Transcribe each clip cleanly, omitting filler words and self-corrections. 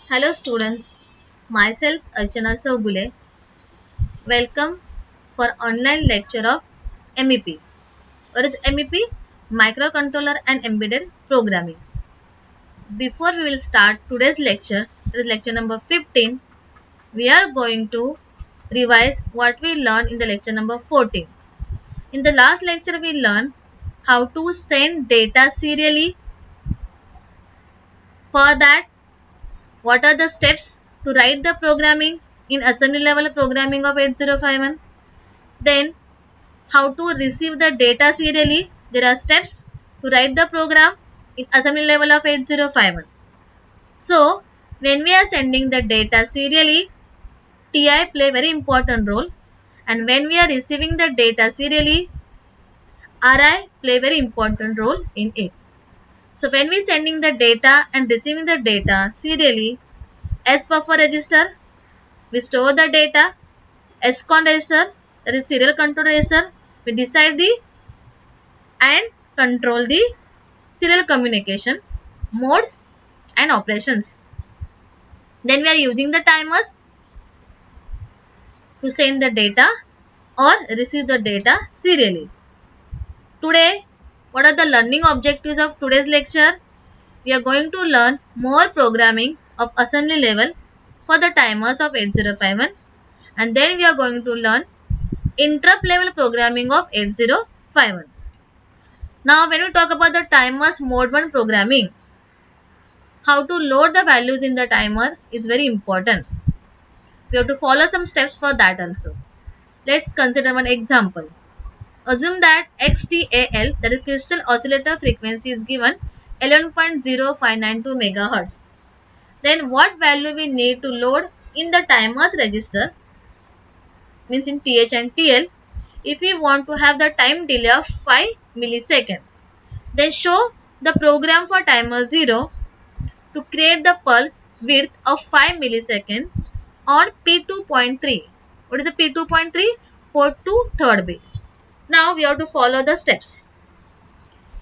Hello students, myself Archana Saubule. Welcome for online lecture of MEP. What is MEP? Microcontroller and Embedded Programming. Before we will start today's lecture, it is lecture number 15. We are going to revise what we learned in the lecture number 14. In the last lecture we learned how to send data serially. For that, what are the steps to write the programming in assembly level programming of 8051? Then how to receive the data serially. There are steps to write the program in assembly level of 8051. So when we are sending the data serially, TI play very important role, and when we are receiving the data serially, RI play very important role in it. So when we sending the data and receiving the data serially, S buffer register, we store the data, SCON register, that is serial control register, we decide the and control the serial communication modes and operations. Then we are using the timers to send the data or receive the data serially. Today, what are the learning objectives of today's lecture? We are going to learn more programming of assembly level for the timers of 8051, and then we are going to learn interrupt level programming of 8051. Now when we talk about the timers mode 1 programming, how to load the values in the timer is very important. We have to follow some steps for that also. Let's consider one example. Assume that XTAL, that is crystal oscillator frequency, is given 11.0592 MHz. Then what value we need to load in the timers register, means in TH and TL, if we want to have the time delay of 5 milliseconds. Then show the program for timer 0 to create the pulse width of 5 milliseconds on P2.3. What is the P2.3? Port to third bit. Now we have to follow the steps.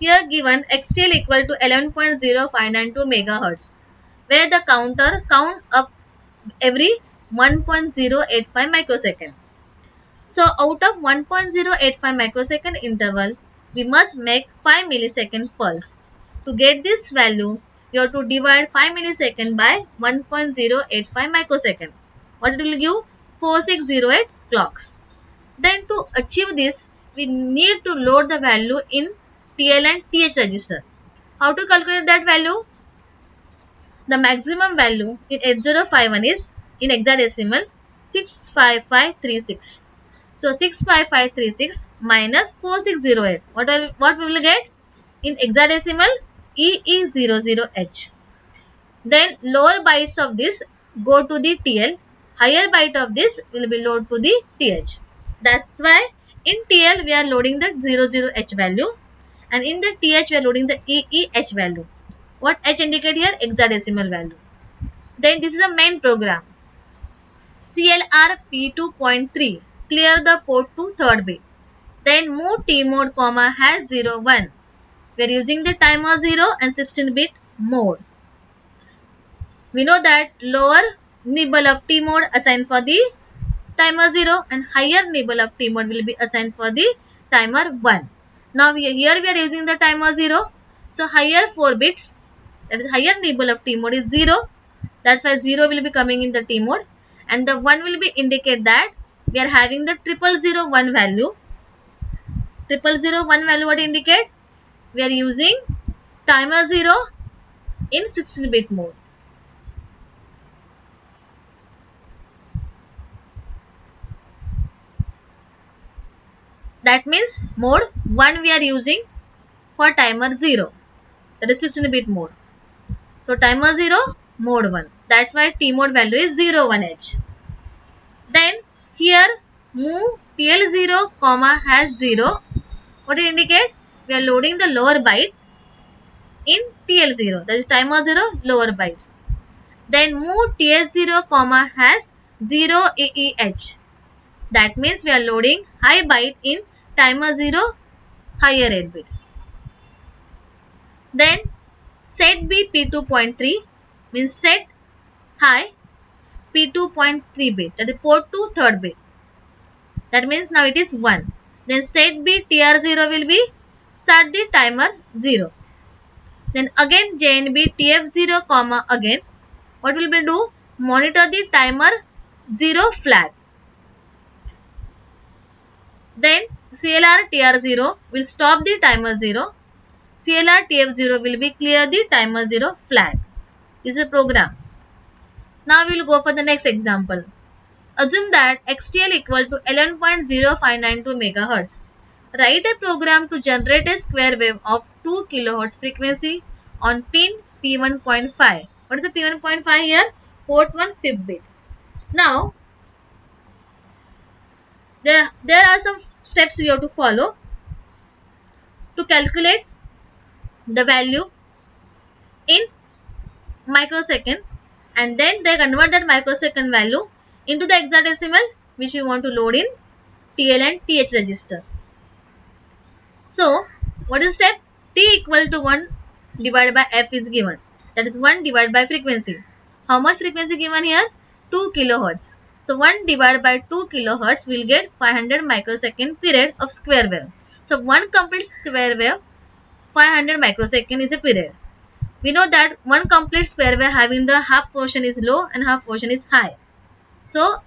Here given XTL equal to 11.0592 MHz, where the counter count up every 1.085 microsecond. So out of 1.085 microsecond interval, we must make 5 millisecond pulse. To get this value, we have to divide 5 millisecond by 1.085 microsecond. What it will give? 4608 clocks. Then to achieve this, we need to load the value in TL and TH register. How to calculate that value? The maximum value in 8051 is in hexadecimal 65536. So 65536 minus 4608. What we will get? In hexadecimal EE00H. Then lower bytes of this go to the TL. Higher byte of this will be loaded to the TH. That's why in TL we are loading the 00H value, and in the TH we are loading the EEH value. What H indicate here? Hexadecimal value. Then this is a main program. CLR P2.3. Clear the port to third bit. Then move T mode comma has 0 1. We are using the timer 0 and 16 bit mode. We know that lower nibble of T mode assigned for the timer 0 and higher nibble of T mode will be assigned for the timer 1. Now here we are using the timer 0. So higher 4 bits, that is higher nibble of T mode is 0. That's why 0 will be coming in the T mode, and the 1 will be indicate that we are having the 0001 value. 0001 value what indicate? We are using timer 0 in 16 bit mode. That means mode 1 we are using for timer 0, that is 16 bit mode. So timer 0, mode 1. That's why T mode value is 01H. Then here move TL0 comma has 0. What it indicate? We are loading the lower byte in TL0, that is timer 0 lower bytes. Then move TH0 comma has 0 EEH. That means we are loading high byte in timer 0 higher 8 bits. Then set B P2.3 means set high P2.3 bit, that is port 2 third bit. That means now it is 1. Then set bit TR0 will be start the timer 0. Then again JNB TF0 comma again. What will we do? Monitor the timer 0 flag. Then CLR TR0 will stop the timer 0. CLR TF0 will be clear the timer 0 flag. This is a program. Now we will go for the next example. Assume that XTL equal to 11.0592 MHz. Write a program to generate a square wave of 2 kHz frequency on pin P1.5. What is the P1.5 here? Port 1 fifth bit. Now, there are some steps we have to follow to calculate the value in microsecond, and then they convert that microsecond value into the hexadecimal which we want to load in TL and TH register. So, what is step? T equal to 1 divided by F is given. That is 1 divided by frequency. How much frequency given here? 2 kilohertz. So, 1 divided by 2 kilohertz will get 500 microsecond period of square wave. So, 1 complete square wave, 500 microsecond is a period. We know that 1 complete square wave having the half portion is low and half portion is high. So,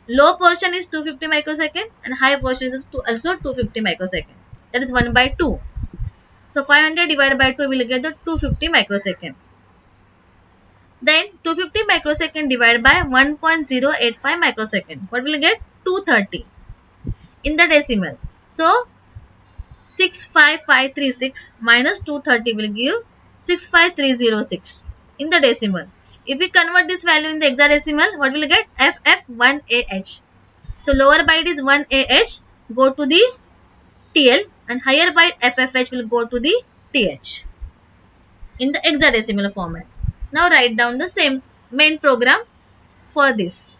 low portion is 250 microsecond and high portion is also 250 microsecond. That is 1 by 2. So 500 divided by 2 will get the 250 microsecond. Then 250 microsecond divided by 1.085 microsecond. What will get? 230 in the decimal. So 65536 minus 230 will give 65306 in the decimal. If we convert this value in the hexadecimal, what will get? FF1AH. So lower byte is 1AH, go to the TL, and higher byte FFH will go to the TH in the hexadecimal format. Now write down the same main program for this.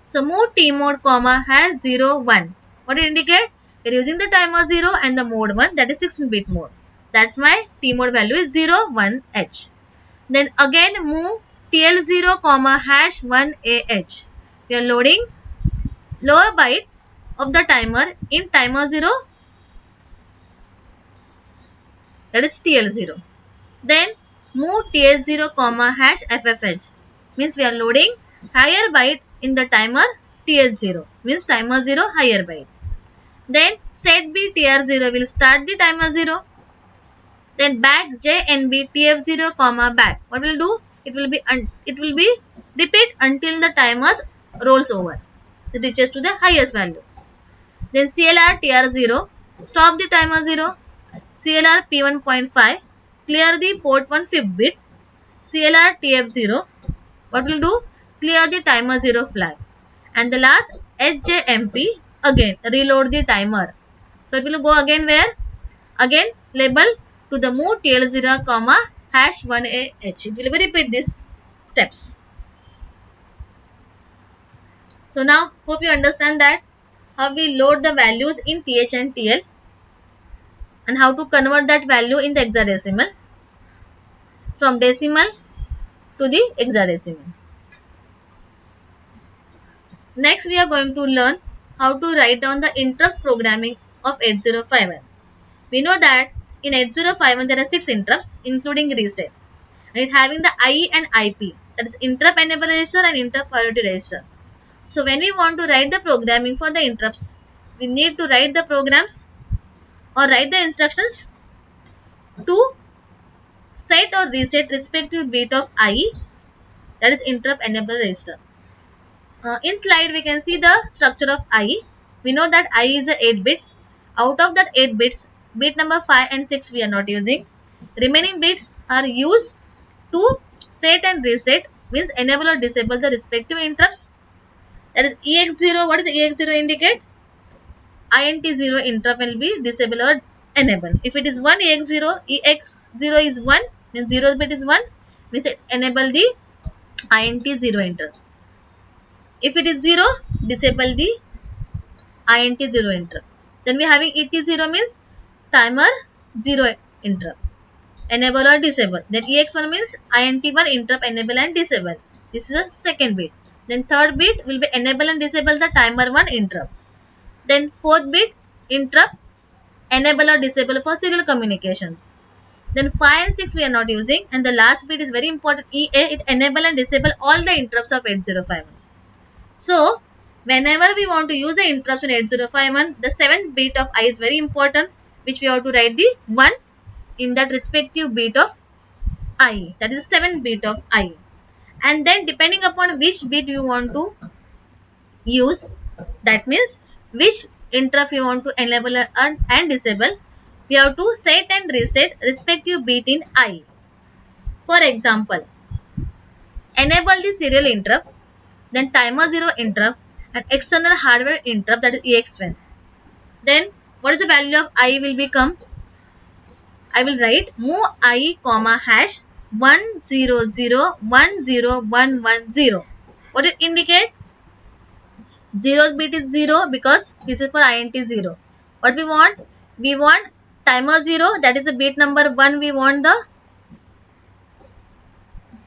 So move T mode comma has 0 1. What it indicate? We are using the timer 0 and the mode 1, that is 16-bit mode. That's my T mode value is 0 1 H. Then again move TL0 comma hash 1 AH. We are loading lower byte of the timer in timer 0, that is TL0. Then move TH0 comma hash FFH, means we are loading higher byte in the timer TH0, means timer 0 higher byte. Then set B TR0 will start the timer 0. Then back JNB TF0 comma back. What will do? It will be repeat until the timer rolls over. It reaches to the highest value. Then CLR TR0 stop the timer 0. CLR P1.5 clear the port 1 fifth bit. CLR TF0 what will do? Clear the timer 0 flag. And the last HJMP again reload the timer. So it will go again where? Again label to the move TL0 comma hash 1AH. It will repeat these steps. So now hope you understand that how we load the values in TH and TL and how to convert that value in the hexadecimal from decimal to the hexadecimal. Next we are going to learn how to write down the interrupts programming of 8051. We know that in 8051 there are 6 interrupts including reset, and it having the IE and IP, that is interrupt enable register and interrupt priority register. So when we want to write the programming for the interrupts, we need to write the programs or write the instructions to set or reset respective bit of IE, that is interrupt enable register. In slide we can see the structure of IE. We know that IE is 8 bits. Out of that 8 bits, bit number 5 and 6 we are not using. Remaining bits are used to set and reset, means enable or disable the respective interrupts. That is EX0. What is EX0 indicate? INT0 interrupt will be disable or enable. If it is 1 EX0 is 1, means 0 bit is 1, means it enable the INT0 interrupt. If it is 0, disable the INT0 interrupt. Then we are having ET0 means timer 0 interrupt. Enable or disable. Then EX1 means INT1 interrupt enable and disable. This is a second bit. Then third bit will be enable and disable the timer 1 interrupt. Then fourth bit interrupt, enable or disable for serial communication. Then 5 and 6 we are not using, and the last bit is very important, EA. It enable and disable all the interrupts of 8051. So whenever we want to use the interrupts in 8051, the 7th bit of I is very important, which we have to write the 1 in that respective bit of I. That is the 7th bit of I. And then depending upon which bit you want to use, that means which interrupt you want to enable and disable, we have to set and reset respective bit in I. For example, enable the serial interrupt, then timer 0 interrupt, and external hardware interrupt, that is EX1. Then what is the value of I will become? I will write move I comma hash 100101110. What it indicate? 0th bit is 0 because this is for INT 0. What we want? We want timer 0, that is the bit number 1. We want the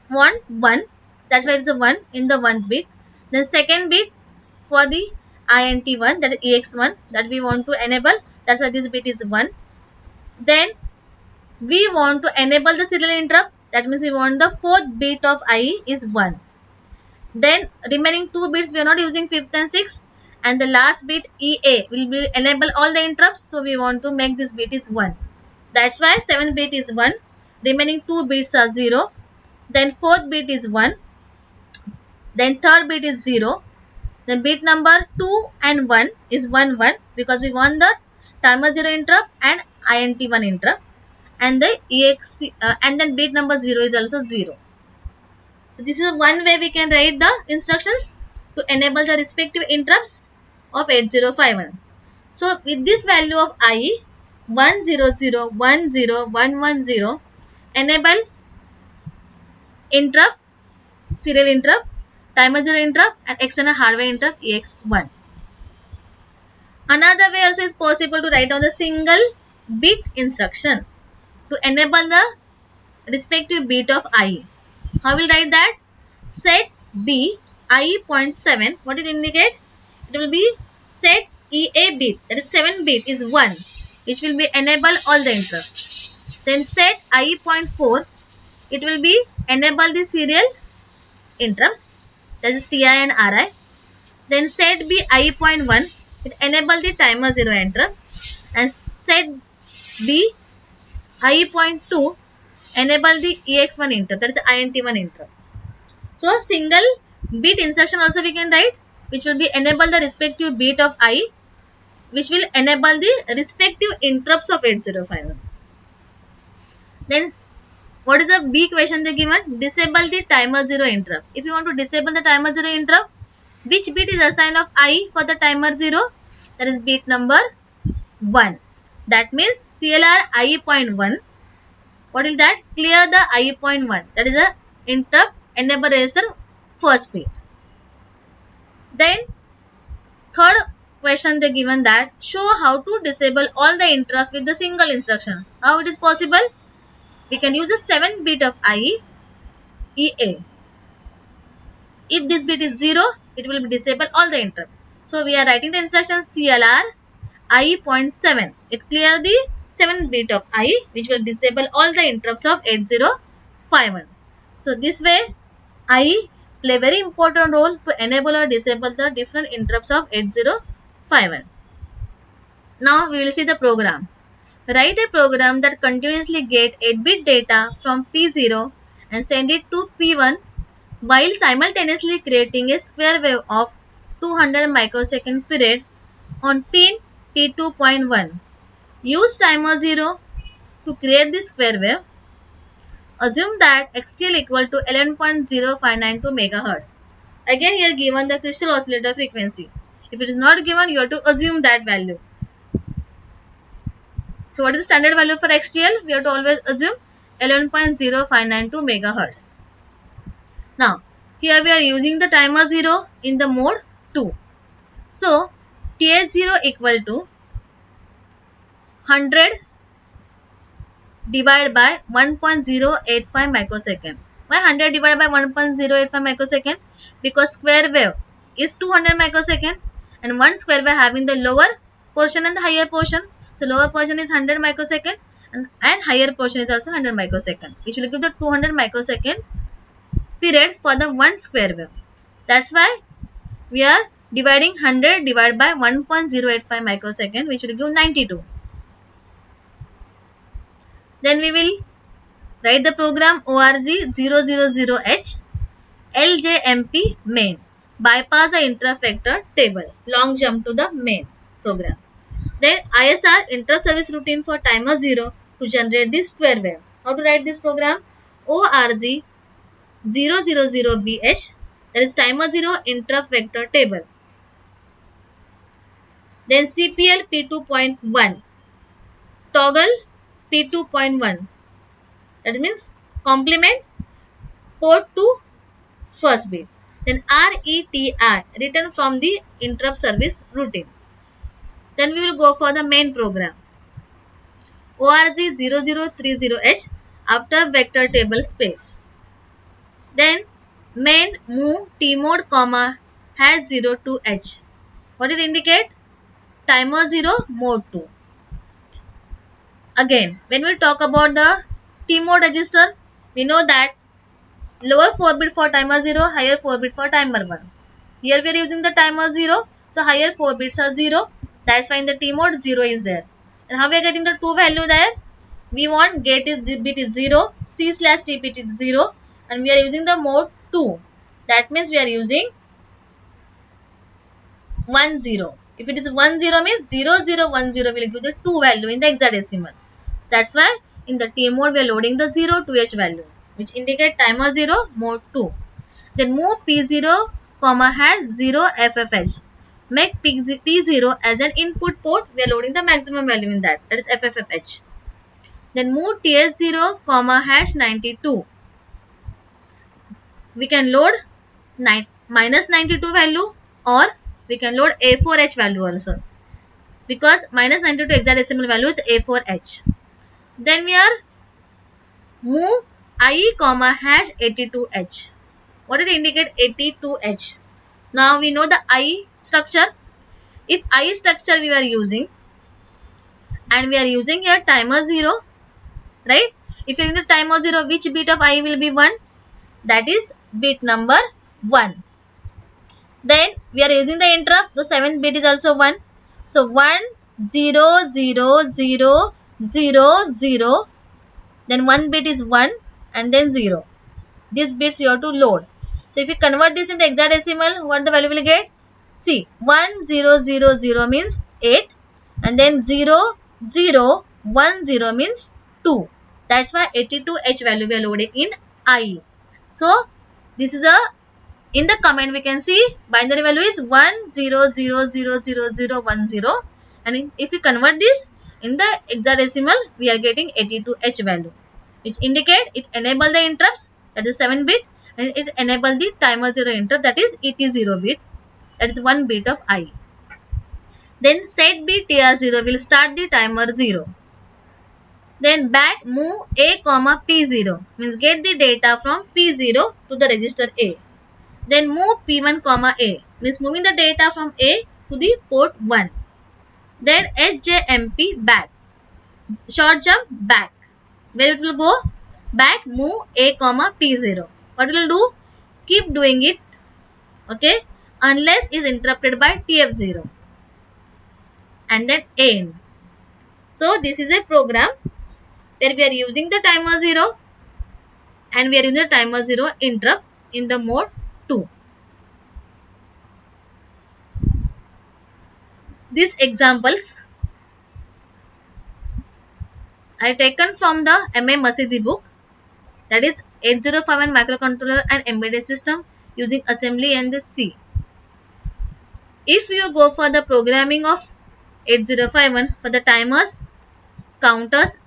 1. That's why it's a 1 in the 1th bit. Then second bit for the INT1, that is EX1, that we want to enable. That's why this bit is 1. Then we want to enable the serial interrupt. That means we want the 4th bit of I is 1. Then remaining 2 bits we are not using 5th and 6th. And the last bit EA will be enable all the interrupts. So we want to make this bit is 1. That's why 7th bit is 1. Remaining 2 bits are 0. Then 4th bit is 1. Then 3rd bit is 0. Then bit number 2 and 1 is 1 1 because we want the timer 0 interrupt and INT1 interrupt. And the EX and then bit number 0 is also 0. So this is one way we can write the instructions to enable the respective interrupts of 8051. So with this value of I 100101110, enable interrupt, serial interrupt, timer 0 interrupt, and external hardware interrupt EX1. Another way also is possible to write down the single bit instruction to enable the respective bit of I. How will write that? Set B I.7. What it indicate? It will be set EA bit, that is 7 bit is 1, which will be enable all the interrupts. Then set I.4. It will be enable the serial interrupts, that is TI and RI. Then set B I.1. It enable the timer 0 interrupt. And set B I.2. enable the EX1 interrupt, that is the INT1 interrupt. So single bit instruction also we can write, which will be enable the respective bit of I, which will enable the respective interrupts of 8051. Then what is the B question they given? Disable the timer 0 interrupt. If you want to disable the timer 0 interrupt, which bit is assigned of I for the timer 0? That is bit number 1. That means CLR I.1. What is that? Clear the I.1. That is a interrupt enable register first bit. Then third question they given that show how to disable all the interrupts with the single instruction. How it is possible? We can use the 7th bit of I, EA. If this bit is 0, it will disable all the interrupts. So we are writing the instruction CLR I.7. It clear the 7th bit of I, which will disable all the interrupts of 8051. So this way I play very important role to enable or disable the different interrupts of 8051. Now we will see the program. Write a program that continuously get 8-bit data from P0 and send it to P1 while simultaneously creating a square wave of 200 microsecond period on pin P2.1. Use timer 0 to create the square wave. Assume that XTL equal to 11.0592 MHz. Again here given the crystal oscillator frequency. If it is not given, you have to assume that value. So what is the standard value for XTL? We have to always assume 11.0592 MHz. Now here we are using the timer 0 in the mode 2. So TH0 equal to 100 divided by 1.085 microsecond. Why 100 divided by 1.085 microsecond? Because square wave is 200 microsecond and one square wave having the lower portion and the higher portion. So lower portion is 100 microsecond and higher portion is also 100 microsecond, which will give the 200 microsecond period for the one square wave. That's why we are dividing 100 divided by 1.085 microsecond, which will give 92. Then we will write the program ORG000H LJMP main. Bypass the interrupt vector table. Long jump to the main program. Then ISR interrupt service routine for timer 0 to generate the square wave. How to write this program? ORG000BH, that is timer 0 interrupt vector table. Then CPL P2.1 toggle P2.1, that means complement port to first bit. Then RETR written from the interrupt service routine. Then we will go for the main program. ORG0030H after vector table space. Then main move tmode comma hash 0 to h. What it indicate? Timer 0 mode 2. Again, when we talk about the tmode register, we know that lower 4 bit for timer 0, higher 4 bit for timer 1. Here we are using the timer 0, so higher 4 bits are 0. That's why in the tmode 0 is there. And how we are getting the 2 value there? We want get is the bit is 0, c/t bit is 0, and we are using the mode 2. That means we are using 10. If it is 10 means 0010 will give the 2 value in the hexadecimal. That's why in the T mode we are loading the 0 to h value, which indicate timer 0 mode 2. Then move P0 comma hash 0 FFH. Make P0 as an input port. We are loading the maximum value in that. That is FFFH. Then move TS0 comma hash 92. We can load minus 92 value, or we can load A4H value also, because minus 92 hexadecimal value is A4H. Then we are move IE comma hash 82H. What did it indicate? 82H. Now we know the I structure. If I structure we are using, and we are using here timer 0, right? If you are in the timer 0, which bit of I will be 1? That is bit number 1. Then we are using the interrupt. The 7th bit is also 1. So 1 0 0 0 0 0. Then 1 bit is 1 and then 0. These bits you have to load. So if you convert this in the hexadecimal, what the value will get? See, 1 0 0 0 means 8, and then 0 0 1 0 means 2. That's why 82H value we are loading in I. So this is a, in the command we can see binary value is 1 0 0 0 0 0 1 0, and if we convert this in the hexadecimal we are getting 82H value, which indicate it enable the interrupts, that is 7 bit, and it enable the timer 0 interrupt, that is ET0 bit, that is 1 bit of I. Then set bit TR0 will start the timer 0. Then back move A comma P0 means get the data from P0 to the register A. Then move P1 comma A means moving the data from A to the port 1. Then SJMP back, short jump back. Where it will go? Back move A comma P0. What it will do? Keep doing it, okay, unless is interrupted by TF0, and then end. So this is a program where we are using the timer 0 and we are using the timer 0 interrupt in the mode 2. These examples I taken from the M.A. Masidi book, that is 8051 microcontroller and embedded system using assembly and the C. If you go for the programming of 8051 for the timers, counters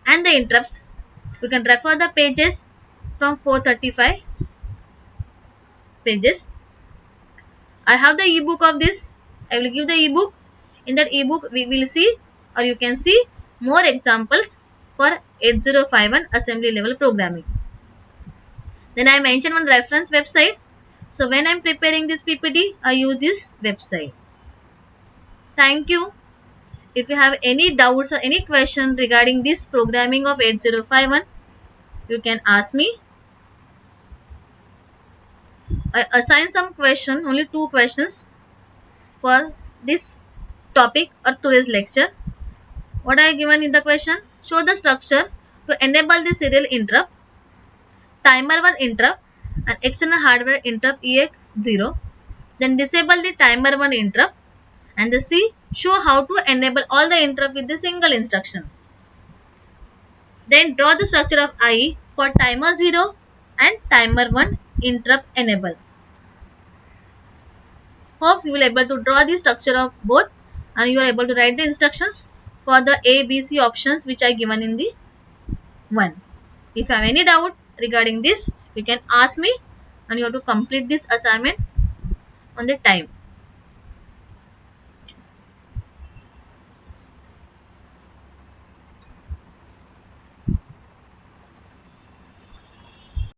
and the interrupts, you can refer the pages from 435 pages. I have the ebook of this. I will give the ebook. In that ebook we will see, or you can see, more examples for 8051 assembly level programming. Then I mentioned one reference website. So when I'm preparing this PPT, I use this website. Thank you. If you have any doubts or any question regarding this programming of 8051, you can ask me. I assign some question, only 2 questions for this topic or today's lecture. What I given in the question? Show the structure to enable the serial interrupt, timer 1 interrupt and external hardware interrupt EX0. Then disable the timer 1 interrupt and the C, show how to enable all the interrupt with the single instruction. Then draw the structure of IE for timer 0 and timer 1 interrupt enable. Hope you will able to draw the structure of both and you are able to write the instructions for the A, B, C options which are given in the 1. If you have any doubt regarding this, you can ask me and you have to complete this assignment on the time.